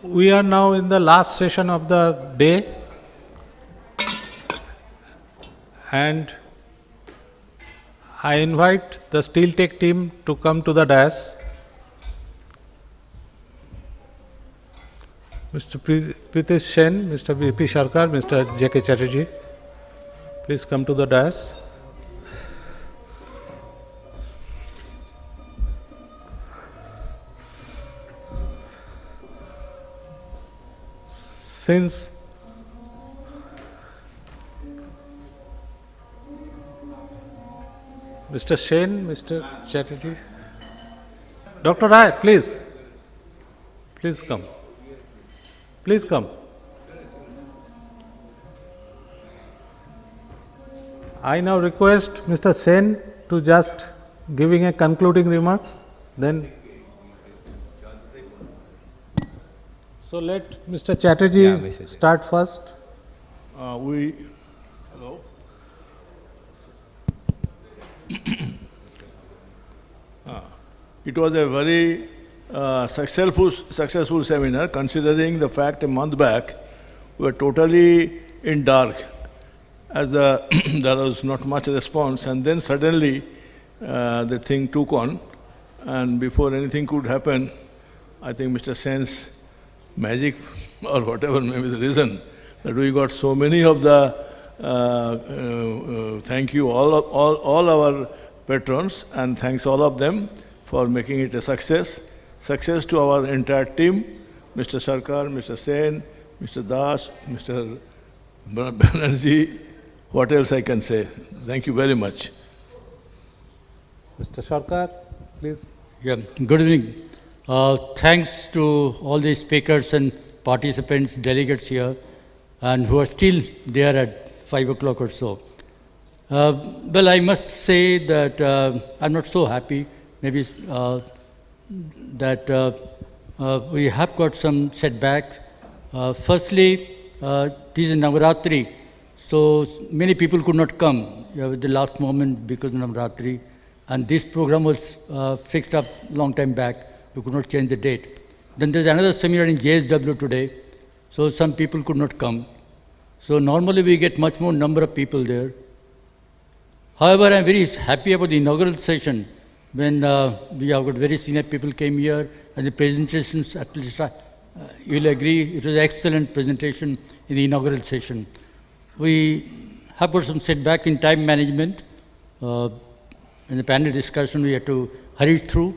We are now in the last session of the day, and I invite the Steel Tech team to come to the dais. Mr. Pritesh Sen, Mr. V.P. Sharkar, Mr. J.K. Chatterjee, please come to the dais. Since Mr. Sen, Mr. Chatterjee, Dr. Rai, please come. Please come. I now request Mr. Sen to just giving a concluding remarks, then. So let Mr. Chatterjee start first. Hello. It was a very successful seminar, considering the fact a month back we were totally in dark, as there was not much response, and then suddenly the thing took on, and before anything could happen, I think Mr. Sen's magic or whatever may be the reason that we got so many of the thank you all our patrons, and thanks all of them for making it a success. Success to our entire team, Mr. Sarkar, Mr. Sen, Mr. Das, Mr. Banerjee. What else I can say? Thank you very much. Mr. Sarkar, please. Yeah, good evening. Thanks to all the speakers and participants, delegates here, and who are still there at 5 o'clock or so. Well, I must say that I'm not so happy, maybe that we have got some setback. Firstly, this is Navaratri, so many people could not come at the last moment because of Navaratri, and this program was fixed up long time back. We could not change the date. Then there's another seminar in JSW today, so some people could not come. So normally we get much more number of people there. However, I'm very happy about the inaugural session when we have got very senior people came here, and the presentations, at least you will agree, it was an excellent presentation in the inaugural session. We have got some setback in time management. In the panel discussion, we had to hurry through.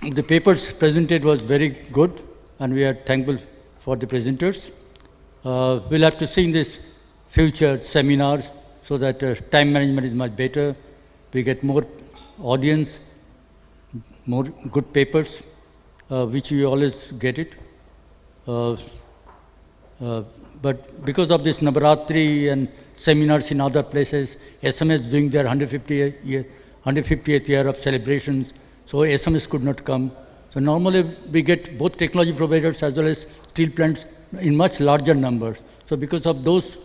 The papers presented was very good, and we are thankful for the presenters. We'll have to see in this future seminars so that time management is much better. We get more audience, more good papers, which we always get it. But because of this Navaratri and seminars in other places, SMS doing their 150th year of celebrations, so SMS could not come. So normally we get both technology providers as well as steel plants in much larger numbers. So because of those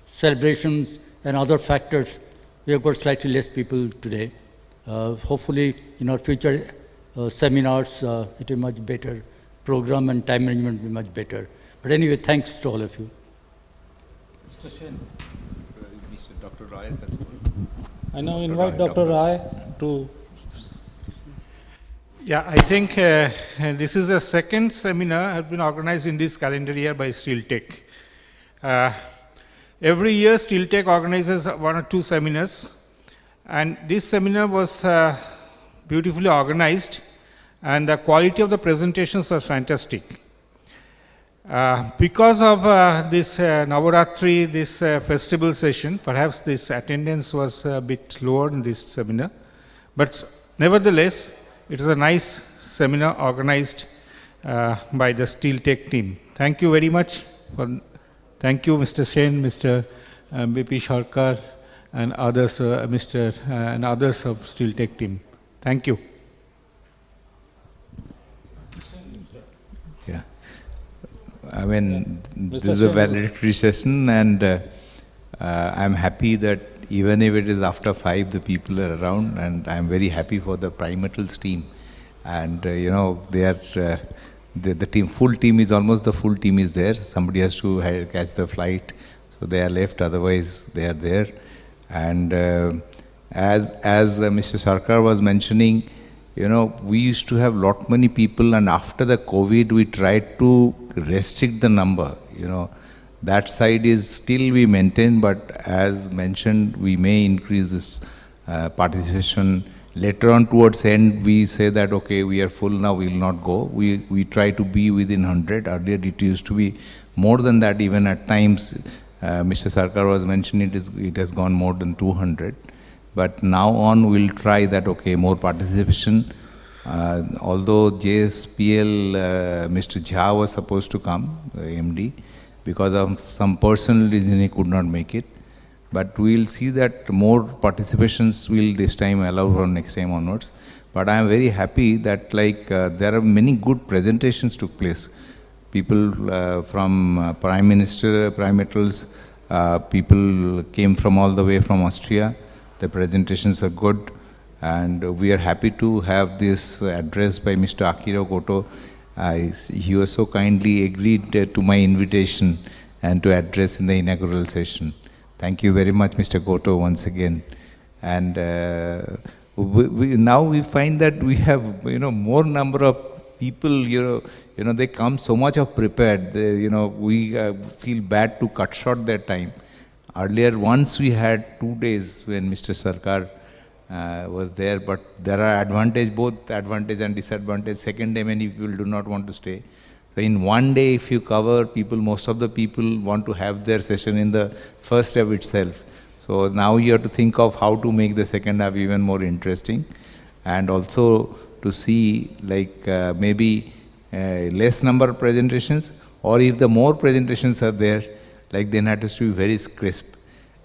celebrations and other factors, we have got slightly less people today. Hopefully in our future seminars, it will be much better. Program and time management will be much better. But anyway, thanks to all of you. Mr. Sen. Mr. Dr. Rai. I now invite Dr. Rai to. Yeah, I think this is a second seminar has been organized in this calendar year by Steel Tech. Every year Steel Tech organizes 1 or 2 seminars, and this seminar was beautifully organized, and the quality of the presentations was fantastic. Because of this Navaratri, this festival session, perhaps this attendance was a bit lower in this seminar, but nevertheless, it is a nice seminar organized by the Steel Tech team. Thank you very much. Thank you, Mr. Sen, Mr. V.P. Sharkar, and others, and others of Steel Tech team. Thank you. Yeah. I mean, this is a valedictory session, and I'm happy that even if it is after 5, the people are around, and I'm very happy for the Primatals team And they are the team, full team is almost the full team is there. Somebody has to catch the flight, so they are left. Otherwise, they are there. And as Mr. Sarkar was mentioning, we used to have lot many people, and after the COVID, we tried to restrict the number. That side is still we maintain, but as mentioned, we may increase this participation. Later on towards end, we say that, okay, we are full now, we will not go. We try to be within 100. Earlier it used to be more than that, even at times. Mr. Sarkar was mentioning it has gone more than 200. But now on, we'll try that, okay, more participation. Although JSPL, Mr. Jha was supposed to come, MD, because of some personal reason he could not make it. But we'll see that more participations will this time allow from next time onwards. But I am very happy that there are many good presentations took place. People from Prime Minister, Prime Ministers, people came from all the way from Austria. The presentations are good, and we are happy to have this address by Mr. Akira Goto. He was so kindly agreed to my invitation and to address in the inaugural session. Thank you very much, Mr. Goto, once again. And now we find that we have, more number of people, they come so much of prepared. We feel bad to cut short their time. Earlier, once we had 2 days when Mr. Sarkar was there, but there are both advantage and disadvantage. Second day, many people do not want to stay. So in one day, if you cover people, most of the people want to have their session in the first half itself. So now you have to think of how to make the second half even more interesting, and also to see maybe less number of presentations, or if the more presentations are there, then it has to be very crisp.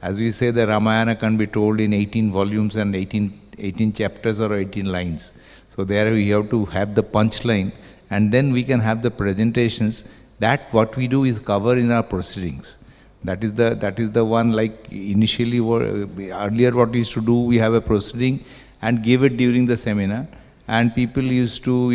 As we say, the Ramayana can be told in 18 volumes and 18 chapters or 18 lines. So there we have to have the punchline, and then we can have the presentations. That what we do is cover in our proceedings. That is the one, initially, earlier what we used to do, we have a proceeding and give it during the seminar. And people used to,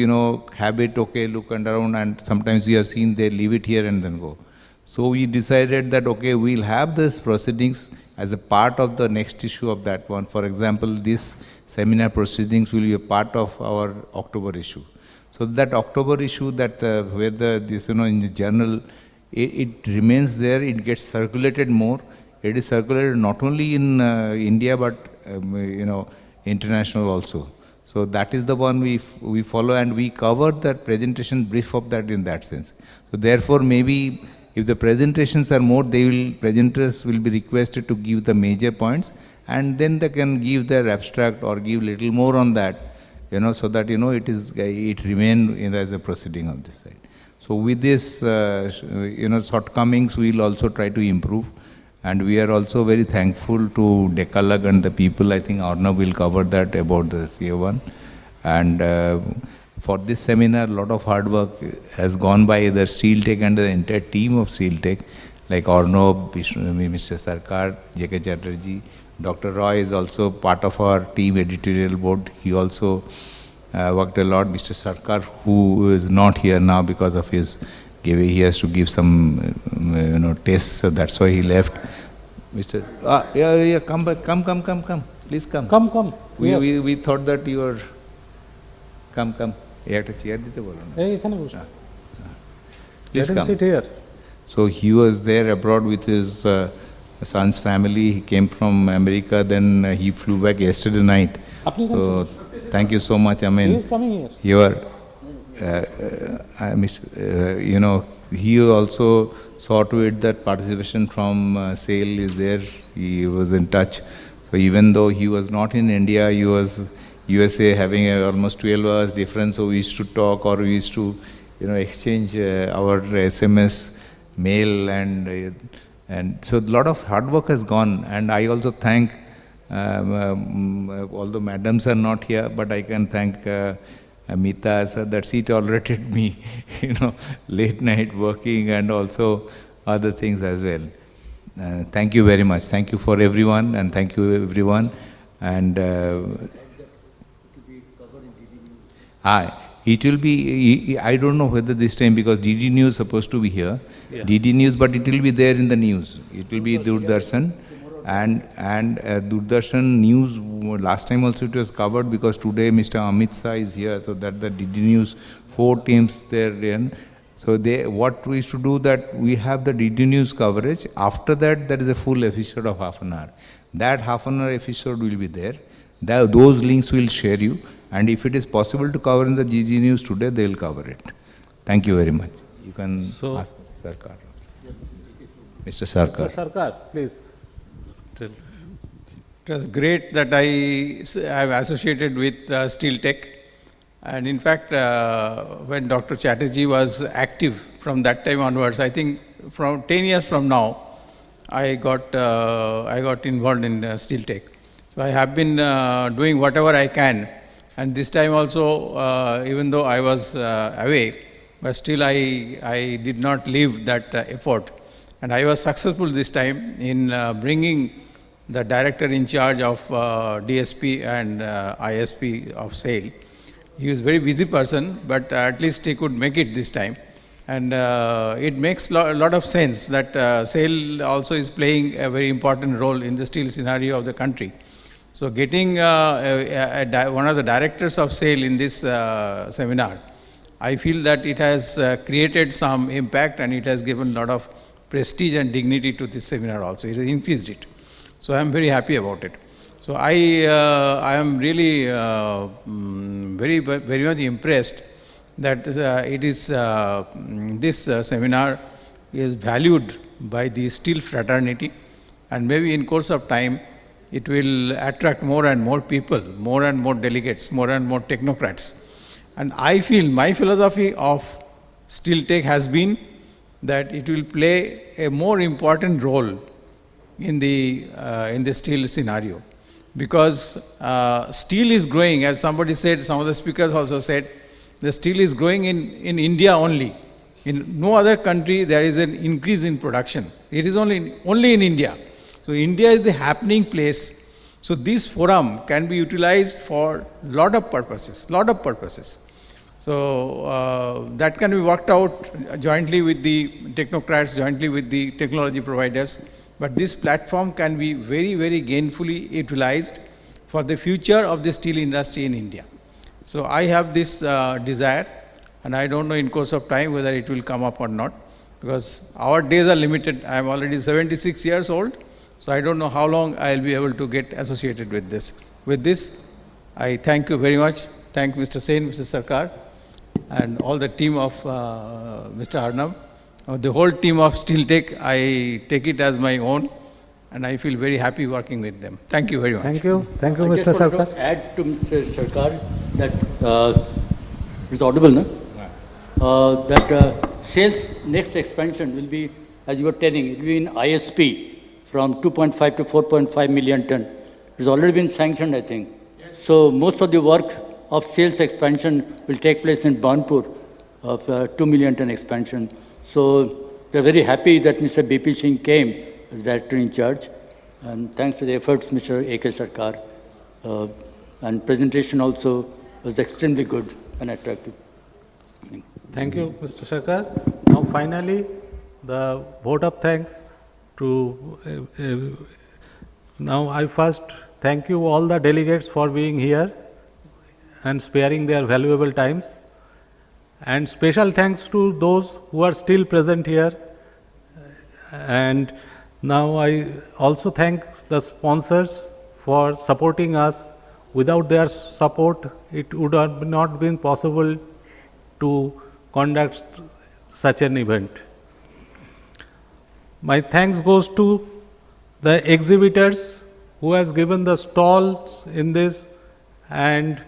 have it, okay, look around, and sometimes we have seen they leave it here and then go. So we decided that, okay, we'll have this proceedings as a part of the next issue of that one. For example, this seminar proceedings will be a part of our October issue. So that October issue, that where in the journal, it remains there, it gets circulated more. It is circulated not only in India, but, international also. So that is the one we follow, and we cover that presentation brief of that in that sense. So therefore, maybe if the presentations are more, presenters will be requested to give the major points, and then they can give their abstract or give little more on that, so that, it remain as a proceeding of this side. So with this, shortcomings, we will also try to improve. And we are also very thankful to Decalogue and the people. I think Arnav will cover that about the CA1. And for this seminar, a lot of hard work has gone by the SteelTech and the entire team of SteelTech, like Arnav, Mr. Sarkar, J.K. Chatterjee. Dr. Roy is also part of our team editorial board. He also worked a lot. Mr. Sarkar, who is not here now because of his he has to give some tests, so that's why he left. Mr. Come back, come, please come. Come. We thought that you were, come. Chair Hey, please let him come. sit here. So he was there abroad with his son's family. He came from America, then he flew back yesterday night. So thank you so much. I mean, He is coming here. You are, he also saw to it that participation from SAIL is there. He was in touch. So even though he was not in India, he was USA, having almost 12 hours difference. So we used to talk, or we used to, exchange our SMS, mail, and so a lot of hard work has gone. And I also thank, although madams are not here, but I can thank Amita, sir, that she tolerated me, late night working and also other things as well. Thank you very much. Thank you for everyone, and thank you everyone. And It will be, I don't know whether this time, because DD News is supposed to be here, DD News, but it will be there in the news. It will be Doordarshan, and Doordarshan News, last time also it was covered, because today Mr. Amit Shah is here, so that the DD News, 4 teams there. So what we should do, that we have the DD News coverage. After that, there is a full episode of half an hour. That half an hour episode will be there. Those links will share you. And if it is possible to cover in the GG News today, they will cover it. Thank you very much. You can ask Mr. Sarkar. Mr. Sarkar. Mr. Sarkar, please. Tell. It was great that I am associated with Steel Tech. And in fact, when Dr. Chatterjee was active from that time onwards, I think from 10 years from now, I got involved in Steel Tech. So I have been doing whatever I can. And this time also, even though I was away, but still I did not leave that effort. And I was successful this time in bringing the director in charge of DSP and ISP of SAIL. He was a very busy person, but at least he could make it this time. And it makes a lot of sense that SAIL also is playing a very important role in the steel scenario of the country. So getting one of the directors of SAIL in this seminar, I feel that it has created some impact, and it has given a lot of prestige and dignity to this seminar also. It has increased it. So I am very happy about it. So I am really very much impressed that it is this seminar is valued by the steel fraternity, and maybe in course of time it will attract more and more people, more and more delegates, more and more technocrats. And I feel my philosophy of Steel Tech has been that it will play a more important role in the steel scenario, because steel is growing, as somebody said, some of the speakers also said, the steel is growing in India only. In no other country there is an increase in production. It is only in India. So India is the happening place. So this forum can be utilized for lot of purposes. So that can be worked out jointly with the technocrats, jointly with the technology providers. But this platform can be very, very gainfully utilized for the future of the steel industry in India. So I have this desire, and I don't know in course of time whether it will come up or not, because our days are limited. I am already 76 years old. So I don't know how long I will be able to get associated with this. With this, I thank you very much. Thank Mr. Sen, Mr. Sarkar, and all the team of Mr. Arnab. The whole team of Steel Tech, I take it as my own, and I feel very happy working with them. Thank you very much. Thank you, I Mr. just wanted Sarkar. to add to Mr. Sarkar that it's audible, no? That sales next expansion will be, as you were telling, it will be in ISP from 2.5 to 4.5 million ton. It's already been sanctioned, I think. Yes. So most of the work of sales expansion will take place in Banpur of 2 million ton expansion. So we're very happy that Mr. BP Singh came as director in charge, and thanks to the efforts of Mr. A.K. Sarkar. And presentation also was extremely good and attractive. Thank you, Mr. Sarkar. Now finally, the vote of thanks to, now I first thank you all the delegates for being here and sparing their valuable times. And special thanks to those who are still present here. And now I also thank the sponsors for supporting us. Without their support, it would have not been possible to conduct such an event. My thanks goes to the exhibitors who has given the stalls in this, and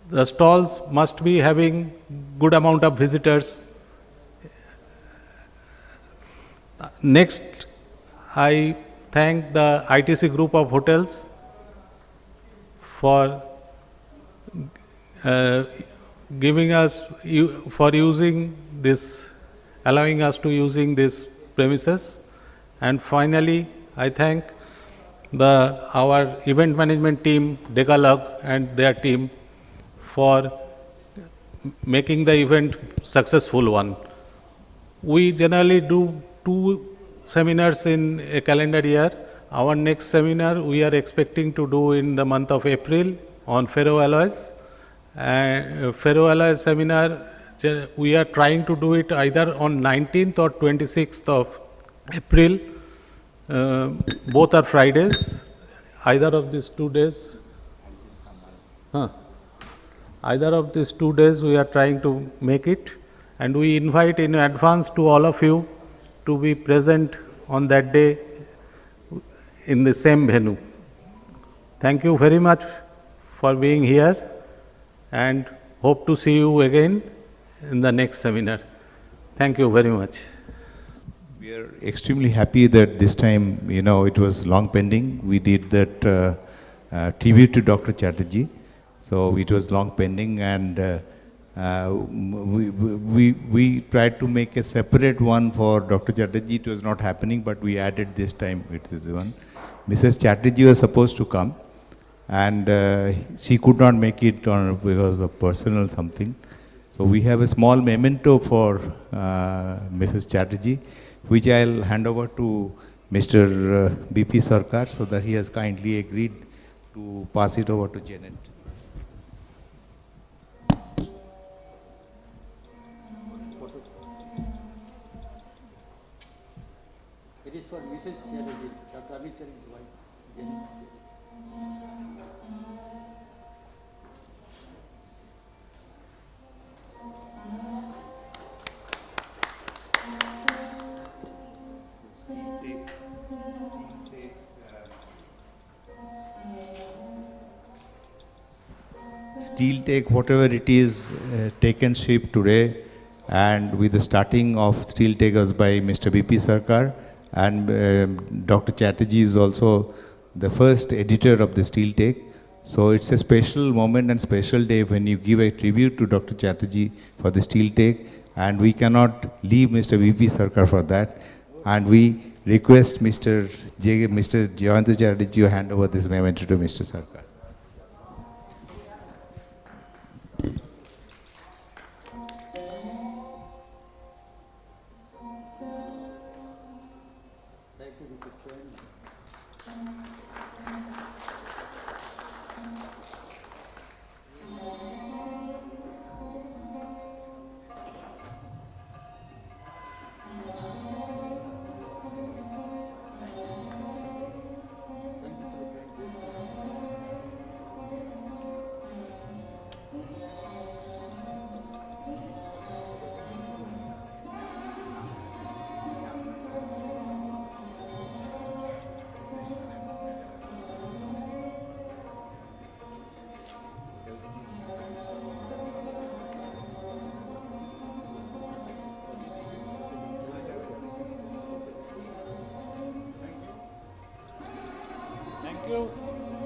the stalls must be having good amount of visitors. Next, I thank the ITC group of hotels for giving us, for using this, allowing us to using this premises. And finally, I thank our event management team, Decalog, and their team for making the event successful one. We generally do 2 seminars in a calendar year. Our next seminar we are expecting to do in the month of April on ferroalloys. Ferroalloy seminar, we are trying to do it either on 19th or 26th of April. Both are Fridays. Either of these 2 days. Either of these 2 days we are trying to make it, and we invite in advance to all of you to be present on that day in the same venue. Thank you very much for being here, and hope to see you again in the next seminar. Thank you very much. We are extremely happy that this time, it was long pending. We did that tribute to Dr. Chatterjee. So it was long pending, and we tried to make a separate one for Dr. Chatterjee. It was not happening, but we added this time. It is one. Mrs. Chatterjee was supposed to come, and she could not make it because of personal something. So we have a small memento for Mrs. Chatterjee, which I'll hand over to Mr. BP Sarkar, so that he has kindly agreed to pass it over to Janet. It is for Mrs. Chatterjee, Dr. Amit Chatterjee's wife, Janet. Steel take, whatever it is, taken shape today, and with the starting of steel takers by Mr. BP Sarkar, and Dr. Chatterjee is also the first editor of the steel take. So it's a special moment and special day when you give a tribute to Dr. Chatterjee for the steel take, and we cannot leave Mr. BP Sarkar for that. And we request Mr. Jayantu Chatterjee to hand over this memento to Mr. Sarkar.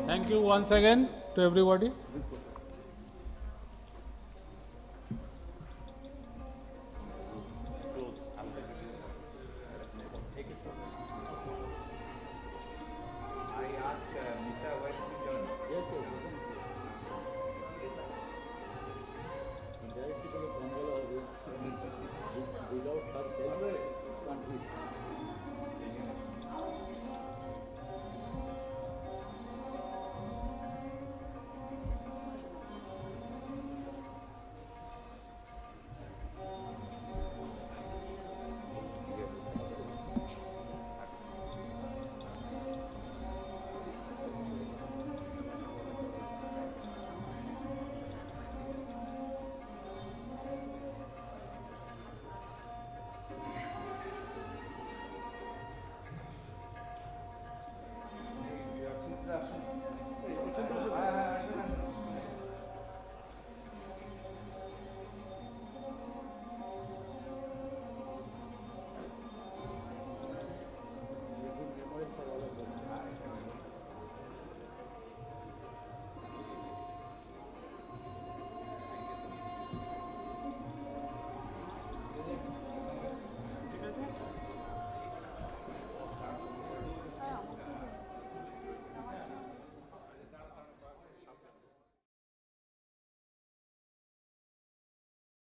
Thank you once again to everybody.